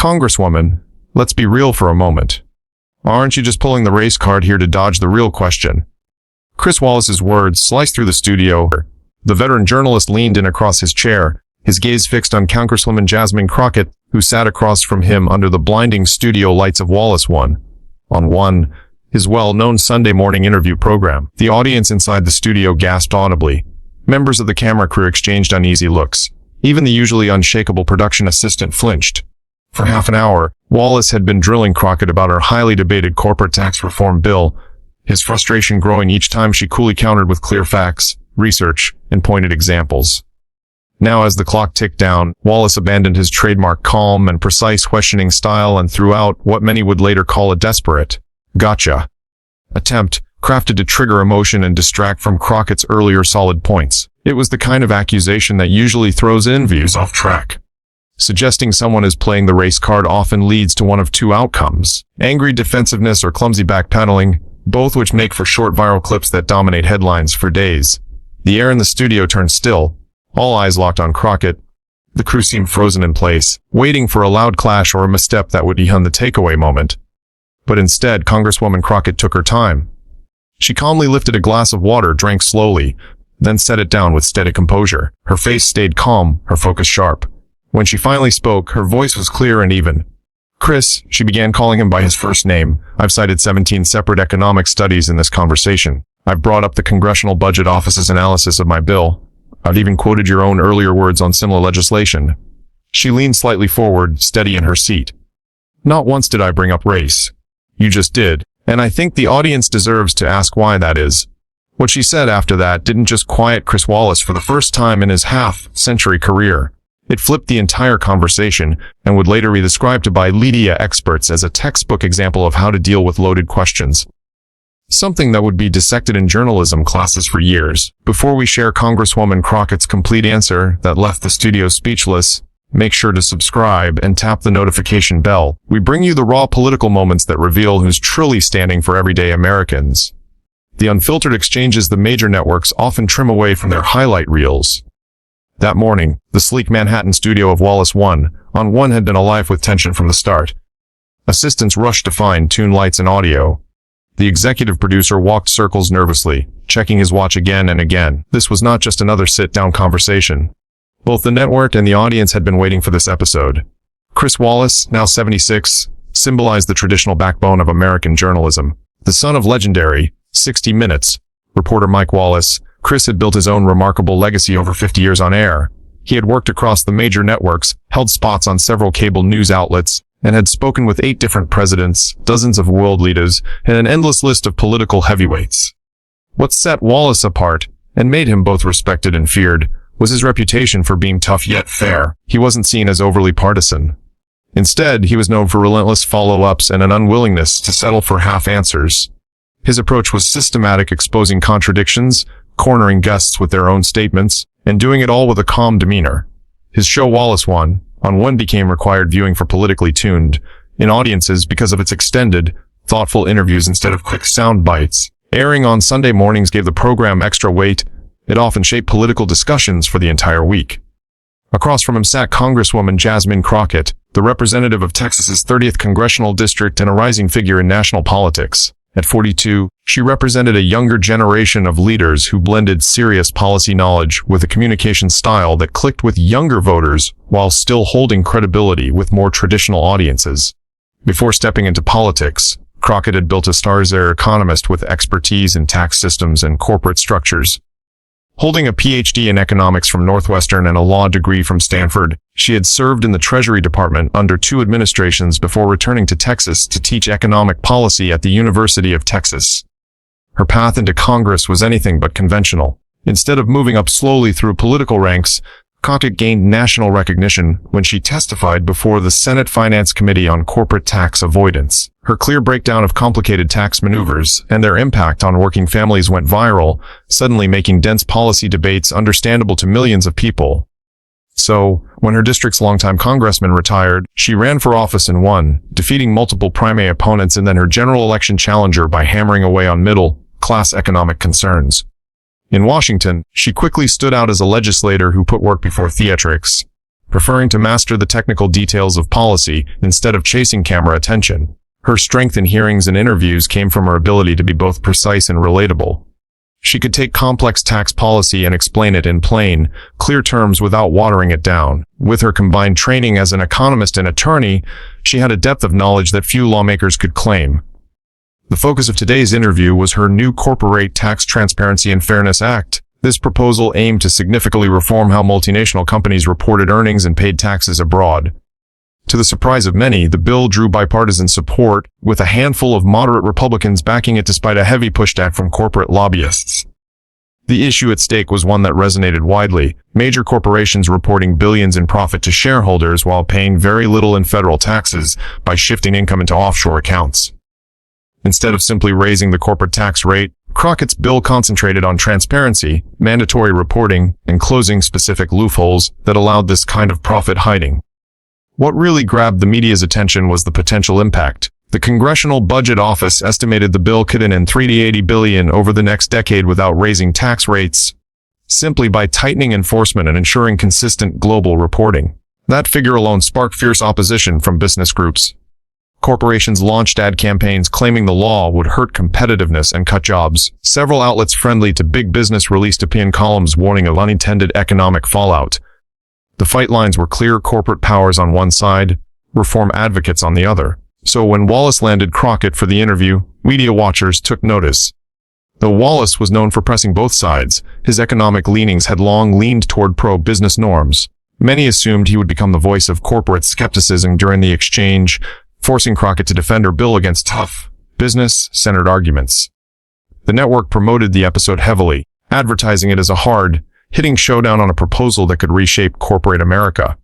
Congresswoman, let's be real for a moment. Aren't you just pulling the race card here to dodge the real question? Chris Wallace's words sliced through the studio. The veteran journalist leaned in across his chair, his gaze fixed on Congresswoman Jasmine Crockett, who sat across from him under the blinding studio lights of Wallace One. On One, his well-known Sunday morning interview program. The audience inside the studio gasped audibly. Members of the camera crew exchanged uneasy looks. Even the usually unshakable production assistant flinched. For half an hour, Wallace had been drilling Crockett about her highly debated corporate tax reform bill, his frustration growing each time she coolly countered with clear facts, research, and pointed examples. Now, as the clock ticked down, Wallace abandoned his trademark calm and precise questioning style and threw out what many would later call a desperate gotcha attempt, crafted to trigger emotion and distract from Crockett's earlier solid points. It was the kind of accusation that usually throws interviews off track. Suggesting someone is playing the race card often leads to one of two outcomes: angry defensiveness or clumsy backpedaling, both which make for short viral clips that dominate headlines for days. The air in the studio turned still. All eyes locked on Crockett. The crew seemed frozen in place, waiting for a loud clash or a misstep that would become the takeaway moment. But instead, Congresswoman Crockett took her time. She calmly lifted a glass of water, drank slowly, then set it down with steady composure. Her face stayed calm, her focus sharp. When she finally spoke, her voice was clear and even. Chris, she began, calling him by his first name. I've cited 17 separate economic studies in this conversation. I've brought up the Congressional Budget Office's analysis of my bill. I've even quoted your own earlier words on similar legislation. She leaned slightly forward, steady in her seat. Not once did I bring up race. You just did, and I think the audience deserves to ask why that is. What she said after that didn't just quiet Chris Wallace for the first time in his half-century career. It flipped the entire conversation and would later be described to by media experts as a textbook example of how to deal with loaded questions. Something that would be dissected in journalism classes for years. Before we share Congresswoman Crockett's complete answer that left the studio speechless, make sure to subscribe and tap the notification bell. We bring you the raw political moments that reveal who's truly standing for everyday Americans. The unfiltered exchanges the major networks often trim away from their highlight reels. That morning, the sleek Manhattan studio of Wallace One on One had been alive with tension from the start. Assistants rushed to fine-tune lights and audio. The executive producer walked circles nervously, checking his watch again and again. This was not just another sit-down conversation. Both the network and the audience had been waiting for this episode. Chris Wallace, now 76, symbolized the traditional backbone of American journalism. The son of legendary 60 Minutes reporter Mike Wallace, Chris had built his own remarkable legacy over 50 years on air. He had worked across the major networks, held spots on several cable news outlets, and had spoken with 8 different presidents, dozens of world leaders, and an endless list of political heavyweights. What set Wallace apart, and made him both respected and feared, was his reputation for being tough yet fair. He wasn't seen as overly partisan. Instead, he was known for relentless follow-ups and an unwillingness to settle for half answers. His approach was systematic, exposing contradictions, cornering guests with their own statements, and doing it all with a calm demeanor. His show Wallace One on One became required viewing for politically tuned in audiences because of its extended, thoughtful interviews instead of quick sound bites. Airing on Sunday mornings gave the program extra weight. It often shaped political discussions for the entire week. Across from him sat Congresswoman Jasmine Crockett, the representative of Texas's 30th congressional district and a rising figure in national politics. At 42, she represented a younger generation of leaders who blended serious policy knowledge with a communication style that clicked with younger voters while still holding credibility with more traditional audiences. Before stepping into politics, Crockett had built a star-as economist with expertise in tax systems and corporate structures. Holding a PhD in economics from Northwestern and a law degree from Stanford, she had served in the Treasury Department under 2 administrations before returning to Texas to teach economic policy at the University of Texas. Her path into Congress was anything but conventional. Instead of moving up slowly through political ranks, Crockett gained national recognition when she testified before the Senate Finance Committee on corporate tax avoidance. Her clear breakdown of complicated tax maneuvers and their impact on working families went viral, suddenly making dense policy debates understandable to millions of people. So, when her district's longtime congressman retired, she ran for office and won, defeating multiple primary opponents and then her general election challenger by hammering away on middle-class economic concerns. In Washington, she quickly stood out as a legislator who put work before theatrics. preferring to master the technical details of policy instead of chasing camera attention. Her strength in hearings and interviews came from her ability to be both precise and relatable. She could take complex tax policy and explain it in plain, clear terms without watering it down. With her combined training as an economist and attorney, she had a depth of knowledge that few lawmakers could claim. The focus of today's interview was her new Corporate Tax Transparency and Fairness Act. This proposal aimed to significantly reform how multinational companies reported earnings and paid taxes abroad. To the surprise of many, the bill drew bipartisan support, with a handful of moderate Republicans backing it despite a heavy pushback from corporate lobbyists. The issue at stake was one that resonated widely: major corporations reporting billions in profit to shareholders while paying very little in federal taxes by shifting income into offshore accounts. Instead of simply raising the corporate tax rate, Crockett's bill concentrated on transparency, mandatory reporting, and closing specific loopholes that allowed this kind of profit hiding. What really grabbed the media's attention was the potential impact. The Congressional Budget Office estimated the bill could earn in $3 to $80 billion over the next decade without raising tax rates, simply by tightening enforcement and ensuring consistent global reporting. That figure alone sparked fierce opposition from business groups. Corporations launched ad campaigns claiming the law would hurt competitiveness and cut jobs. Several outlets friendly to big business released opinion columns warning of unintended economic fallout. The fight lines were clear: corporate powers on one side, reform advocates on the other. So when Wallace landed Crockett for the interview, media watchers took notice. Though Wallace was known for pressing both sides, his economic leanings had long leaned toward pro-business norms. Many assumed he would become the voice of corporate skepticism during the exchange, forcing Crockett to defend her bill against tough, business-centered arguments. The network promoted the episode heavily, advertising it as a hard-hitting showdown on a proposal that could reshape corporate America.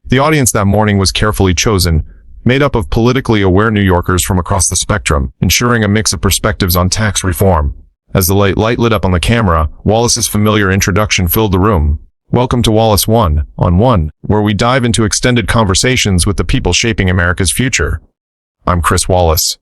The audience that morning was carefully chosen, made up of politically aware New Yorkers from across the spectrum, ensuring a mix of perspectives on tax reform. As the light lit up on the camera, Wallace's familiar introduction filled the room. Welcome to Wallace One-on-One, where we dive into extended conversations with the people shaping America's future. I'm Chris Wallace.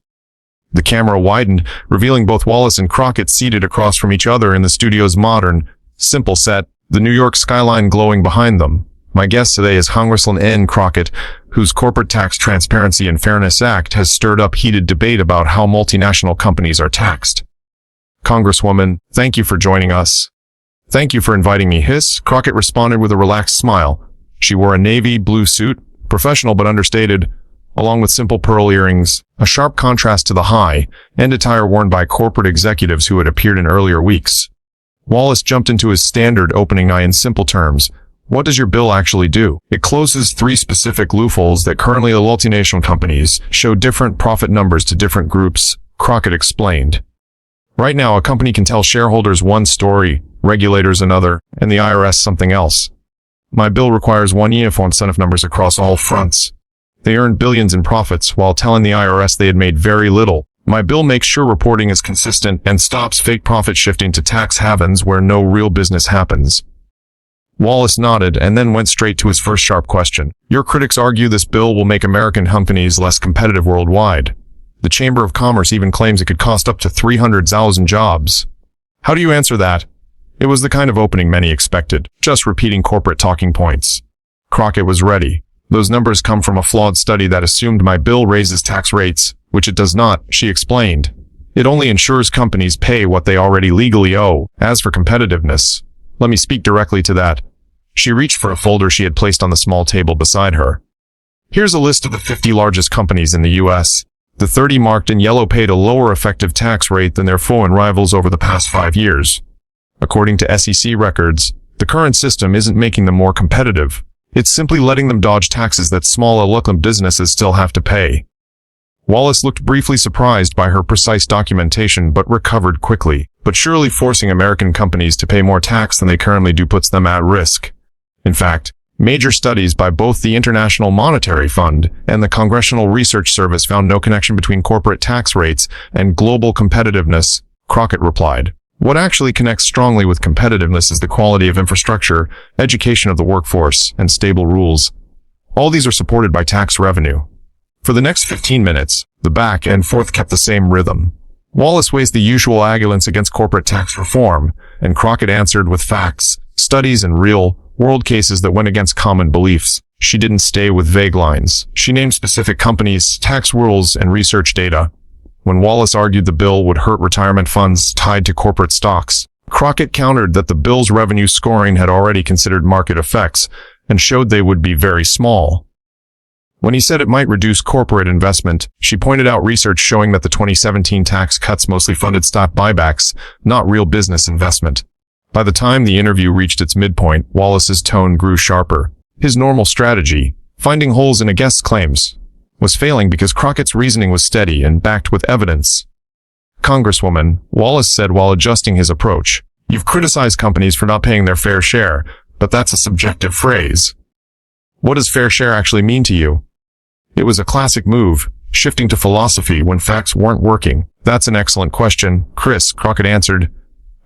The camera widened, revealing both Wallace and Crockett seated across from each other in the studio's modern, simple set, the New York skyline glowing behind them. My guest today is Congresswoman Crockett, whose Corporate Tax Transparency and Fairness Act has stirred up heated debate about how multinational companies are taxed. Congresswoman, thank you for joining us. Thank you for inviting me. Crockett responded with a relaxed smile. She wore a navy blue suit, professional but understated, along with simple pearl earrings, a sharp contrast to the high-end attire worn by corporate executives who had appeared in earlier weeks. Wallace jumped into his standard opening in simple terms. What does your bill actually do? It closes 3 specific loopholes that currently multinational companies show different profit numbers to different groups, Crockett explained. Right now, a company can tell shareholders one story, regulators another, and the IRS something else. My bill requires one uniform set of numbers across all fronts. They earned billions in profits while telling the IRS they had made very little. My bill makes sure reporting is consistent and stops fake profit shifting to tax havens where no real business happens. Wallace nodded and then went straight to his first sharp question. Your critics argue this bill will make American companies less competitive worldwide. The Chamber of Commerce even claims it could cost up to 300,000 jobs. How do you answer that? It was the kind of opening many expected, just repeating corporate talking points. Crockett was ready. Those numbers come from a flawed study that assumed my bill raises tax rates, which it does not, she explained. It only ensures companies pay what they already legally owe. As for competitiveness, let me speak directly to that. She reached for a folder she had placed on the small table beside her. Here's a list of the 50 largest companies in the U.S. The 30 marked in yellow paid a lower effective tax rate than their foreign rivals over the past 5 years. According to SEC records, the current system isn't making them more competitive. It's simply letting them dodge taxes that small local businesses still have to pay. Wallace looked briefly surprised by her precise documentation but recovered quickly. But surely forcing American companies to pay more tax than they currently do puts them at risk. In fact, major studies by both the International Monetary Fund and the Congressional Research Service found no connection between corporate tax rates and global competitiveness, Crockett replied. What actually connects strongly with competitiveness is the quality of infrastructure, education of the workforce, and stable rules. All these are supported by tax revenue. For the next 15 minutes, the back and forth kept the same rhythm. Wallace waged the usual arguments against corporate tax reform, and Crockett answered with facts, studies, and real, world cases that went against common beliefs. She didn't stay with vague lines. She named specific companies, tax rules, and research data. When Wallace argued the bill would hurt retirement funds tied to corporate stocks, Crockett countered that the bill's revenue scoring had already considered market effects and showed they would be very small. When he said it might reduce corporate investment, she pointed out research showing that the 2017 tax cuts mostly funded stock buybacks, not real business investment. By the time the interview reached its midpoint, Wallace's tone grew sharper. His normal strategy, finding holes in a guest's claims, was failing because Crockett's reasoning was steady and backed with evidence. "Congresswoman," Wallace said while adjusting his approach, "you've criticized companies for not paying their fair share, but that's a subjective phrase. What does fair share actually mean to you?" It was a classic move, shifting to philosophy when facts weren't working. "That's an excellent question, Chris," Crockett answered.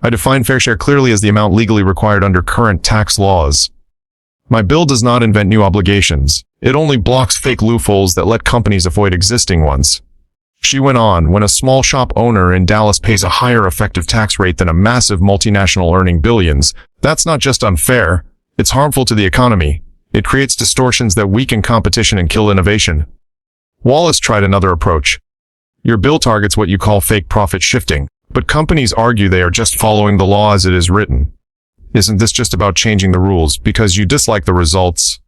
"I define fair share clearly as the amount legally required under current tax laws. My bill does not invent new obligations. It only blocks fake loopholes that let companies avoid existing ones." She went on, "When a small shop owner in Dallas pays a higher effective tax rate than a massive multinational earning billions, that's not just unfair, it's harmful to the economy. It creates distortions that weaken competition and kill innovation." Wallace tried another approach. "Your bill targets what you call fake profit shifting, but companies argue they are just following the law as it is written. Isn't this just about changing the rules because you dislike the results?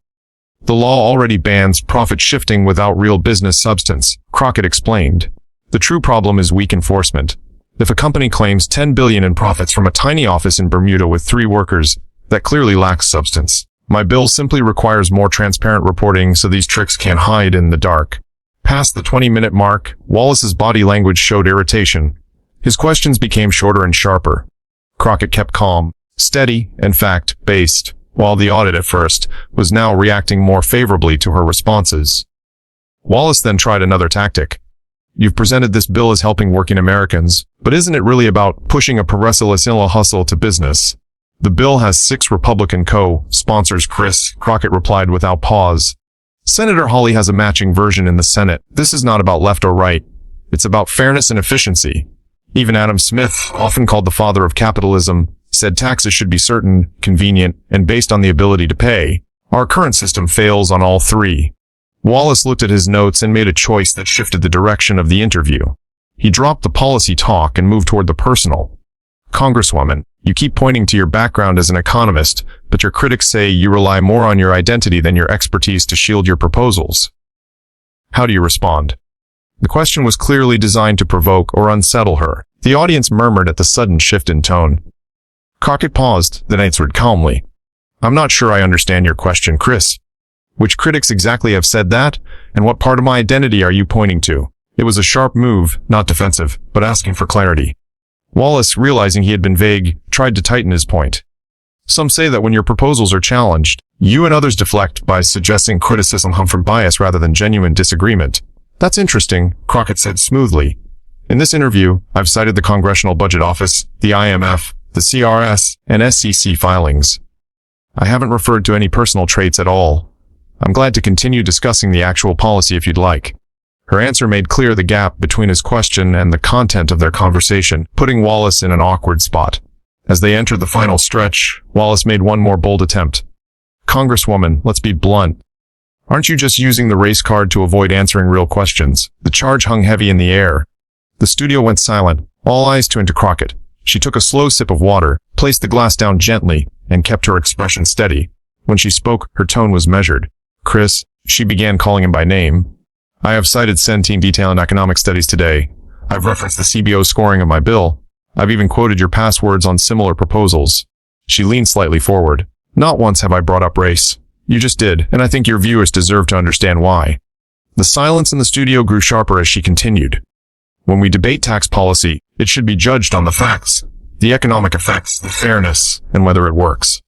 The law already bans profit shifting without real business substance," Crockett explained. "The true problem is weak enforcement. If a company claims $10 billion in profits from a tiny office in Bermuda with 3 workers, that clearly lacks substance. My bill simply requires more transparent reporting so these tricks can't hide in the dark." Past the 20-minute mark, Wallace's body language showed irritation. His questions became shorter and sharper. Crockett kept calm, steady, and fact-based, while the audit at first was now reacting more favorably to her responses. Wallace then tried another tactic. "You've presented this bill as helping working Americans, but isn't it really about pushing a progressive hustle to business?" "The bill has 6 Republican co-sponsors, Chris," Crockett replied without pause. "Senator Hawley has a matching version in the Senate. This is not about left or right. It's about fairness and efficiency. Even Adam Smith, often called the father of capitalism, said taxes should be certain, convenient, and based on the ability to pay. Our current system fails on all 3. Wallace looked at his notes and made a choice that shifted the direction of the interview. He dropped the policy talk and moved toward the personal. "Congresswoman, you keep pointing to your background as an economist, but your critics say you rely more on your identity than your expertise to shield your proposals. How do you respond?" The question was clearly designed to provoke or unsettle her. The audience murmured at the sudden shift in tone. Crockett paused, then answered calmly. "I'm not sure I understand your question, Chris. Which critics exactly have said that, and what part of my identity are you pointing to?" It was a sharp move, not defensive, but asking for clarity. Wallace, realizing he had been vague, tried to tighten his point. "Some say that when your proposals are challenged, you and others deflect by suggesting criticism comes from bias rather than genuine disagreement." "That's interesting," Crockett said smoothly. "In this interview, I've cited the Congressional Budget Office, the IMF, the CRS, and SEC filings. I haven't referred to any personal traits at all. I'm glad to continue discussing the actual policy if you'd like." Her answer made clear the gap between his question and the content of their conversation, putting Wallace in an awkward spot. As they entered the final stretch, Wallace made one more bold attempt. "Congresswoman, let's be blunt. Aren't you just using the race card to avoid answering real questions?" The charge hung heavy in the air. The studio went silent, all eyes tuned to Crockett. She took a slow sip of water, placed the glass down gently, and kept her expression steady. When she spoke, her tone was measured. "Chris," she began calling him by name, "I have cited 17 detailed economic studies today. I've referenced the CBO scoring of my bill. I've even quoted your past words on similar proposals." She leaned slightly forward. "Not once have I brought up race. You just did, and I think your viewers deserve to understand why." The silence in the studio grew sharper as she continued. "When we debate tax policy, it should be judged on the facts, the economic effects, the fairness, and whether it works.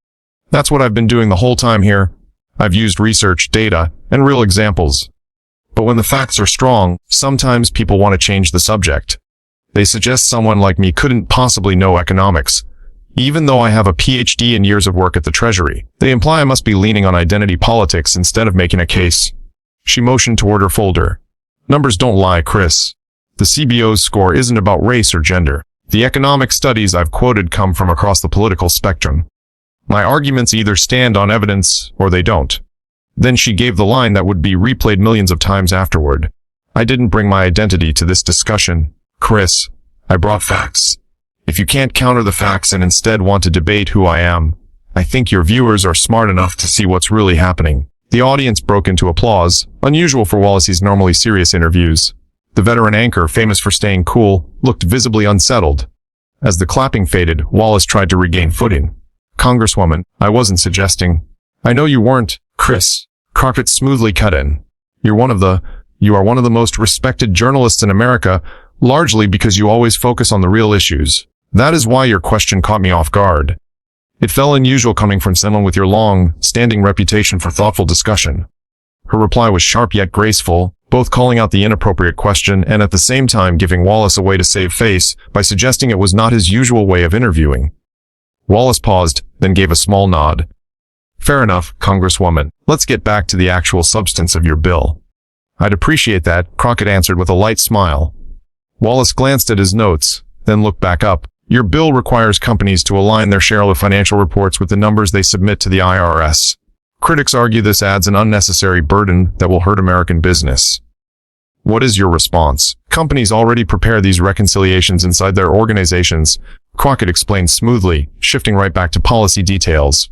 That's what I've been doing the whole time here. I've used research, data, and real examples. But when the facts are strong, sometimes people want to change the subject. They suggest someone like me couldn't possibly know economics, even though I have a PhD and years of work at the Treasury. They imply I must be leaning on identity politics instead of making a case." She motioned toward her folder. "Numbers don't lie, Chris. The CBO's score isn't about race or gender. The economic studies I've quoted come from across the political spectrum. My arguments either stand on evidence or they don't. Then she gave the line that would be replayed millions of times afterward. I didn't bring my identity to this discussion, Chris. I brought facts. If you can't counter the facts and instead want to debate who I am, I think your viewers are smart enough to see what's really happening. The audience broke into applause, unusual for Wallace's normally serious interviews. The veteran anchor, famous for staying cool, looked visibly unsettled. As the clapping faded, Wallace tried to regain footing. Congresswoman, I wasn't suggesting. I know you weren't, Chris. Crockett smoothly cut in. You are one of the most respected journalists in America, largely because you always focus on the real issues. That is why your question caught me off guard. It felt unusual coming from someone with your long-standing reputation for thoughtful discussion. Her reply was sharp yet graceful, both calling out the inappropriate question and at the same time giving Wallace a way to save face by suggesting it was not his usual way of interviewing. Wallace paused, then gave a small nod. Fair enough, Congresswoman. Let's get back to the actual substance of your bill. I'd appreciate that, Crockett answered with a light smile. Wallace glanced at his notes, then looked back up. Your bill requires companies to align their share of financial reports with the numbers they submit to the IRS. Critics argue this adds an unnecessary burden that will hurt American business. What is your response? Companies already prepare these reconciliations inside their organizations, Crockett explained smoothly, shifting right back to policy details.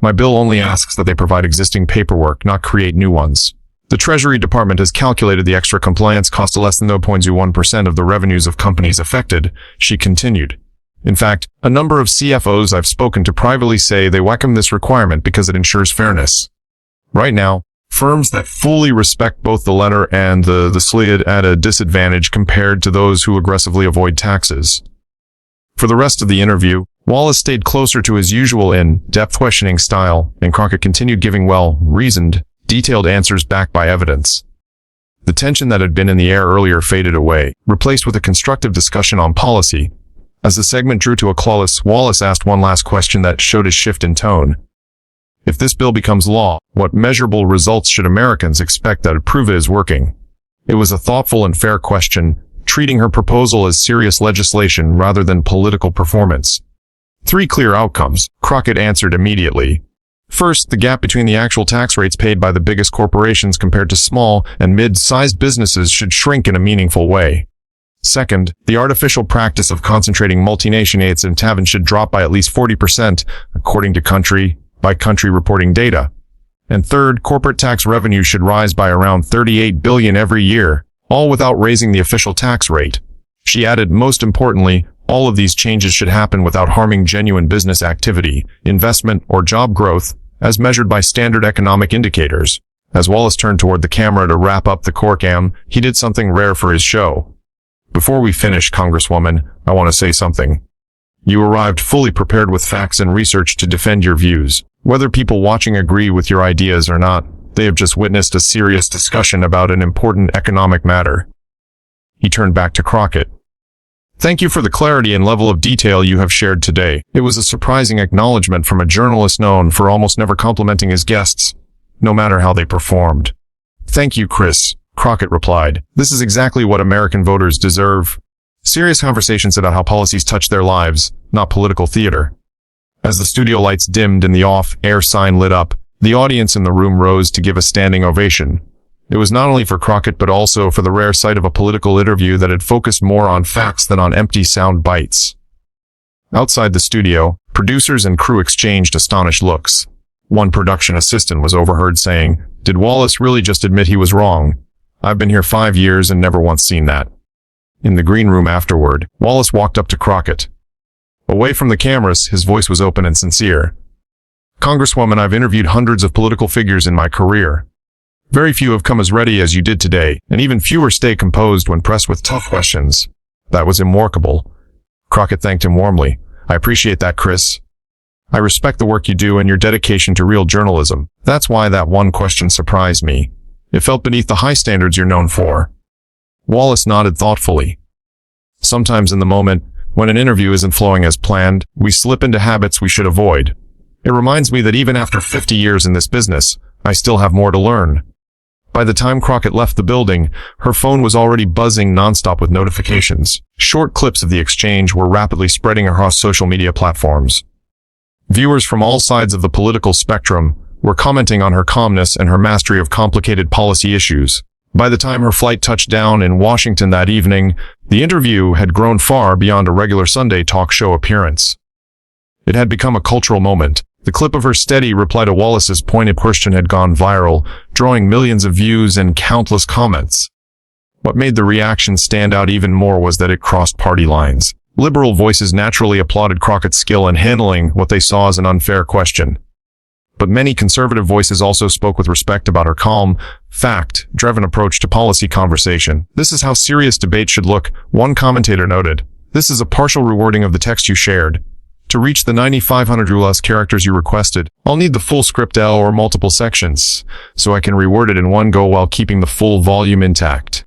My bill only asks that they provide existing paperwork, not create new ones. The Treasury Department has calculated the extra compliance cost to less than 0.01% of the revenues of companies affected, she continued. In fact, a number of CFOs I've spoken to privately say they welcome this requirement because it ensures fairness. Right now, firms that fully respect both the letter and the slid at a disadvantage compared to those who aggressively avoid taxes. For the rest of the interview, Wallace stayed closer to his usual in-depth questioning style, and Crockett continued giving well-reasoned, detailed answers backed by evidence. The tension that had been in the air earlier faded away, replaced with a constructive discussion on policy. As the segment drew to a close, Wallace asked one last question that showed a shift in tone. If this bill becomes law, what measurable results should Americans expect that would prove it is working? It was a thoughtful and fair question, treating her proposal as serious legislation rather than political performance. 3 clear outcomes, Crockett answered immediately. First, the gap between the actual tax rates paid by the biggest corporations compared to small and mid-sized businesses should shrink in a meaningful way. Second, the artificial practice of concentrating multinationals in tavern should drop by at least 40%, according to country-by-country reporting data. And third, corporate tax revenue should rise by around $38 billion every year, all without raising the official tax rate. She added, most importantly, all of these changes should happen without harming genuine business activity, investment, or job growth, as measured by standard economic indicators. As Wallace turned toward the camera to wrap up the corkam, he did something rare for his show. Before we finish, Congresswoman, I want to say something. You arrived fully prepared with facts and research to defend your views. Whether people watching agree with your ideas or not, they have just witnessed a serious discussion about an important economic matter. He turned back to Crockett. Thank you for the clarity and level of detail you have shared today. It was a surprising acknowledgement from a journalist known for almost never complimenting his guests, no matter how they performed. Thank you, Chris, Crockett replied. This is exactly what American voters deserve. Serious conversations about how policies touch their lives, not political theater. As the studio lights dimmed and the off-air sign lit up, the audience in the room rose to give a standing ovation. It was not only for Crockett but also for the rare sight of a political interview that had focused more on facts than on empty sound bites. Outside the studio, producers and crew exchanged astonished looks. One production assistant was overheard saying, "Did Wallace really just admit he was wrong? I've been here 5 years and never once seen that." In the green room afterward, Wallace walked up to Crockett. Away from the cameras, his voice was open and sincere. Congresswoman, I've interviewed hundreds of political figures in my career. Very few have come as ready as you did today, and even fewer stay composed when pressed with tough questions. That was remarkable. Crockett thanked him warmly. I appreciate that, Chris. I respect the work you do and your dedication to real journalism. That's why that one question surprised me. It felt beneath the high standards you're known for. Wallace nodded thoughtfully. Sometimes in the moment, when an interview isn't flowing as planned, we slip into habits we should avoid. It reminds me that even after 50 years in this business, I still have more to learn. By the time Crockett left the building, her phone was already buzzing nonstop with notifications. Short clips of the exchange were rapidly spreading across social media platforms. Viewers from all sides of the political spectrum were commenting on her calmness and her mastery of complicated policy issues. By the time her flight touched down in Washington that evening, the interview had grown far beyond a regular Sunday talk show appearance. It had become a cultural moment. The clip of her steady reply to Wallace's pointed question had gone viral, drawing millions of views and countless comments. What made the reaction stand out even more was that it crossed party lines. Liberal voices naturally applauded Crockett's skill in handling what they saw as an unfair question. But many conservative voices also spoke with respect about her calm, fact-driven approach to policy conversation. "This is how serious debate should look," one commentator noted. "This is a partial rewording of the text you shared. To reach the 9,500 or less characters you requested, I'll need the full script L or multiple sections, so I can reword it in one go while keeping the full volume intact."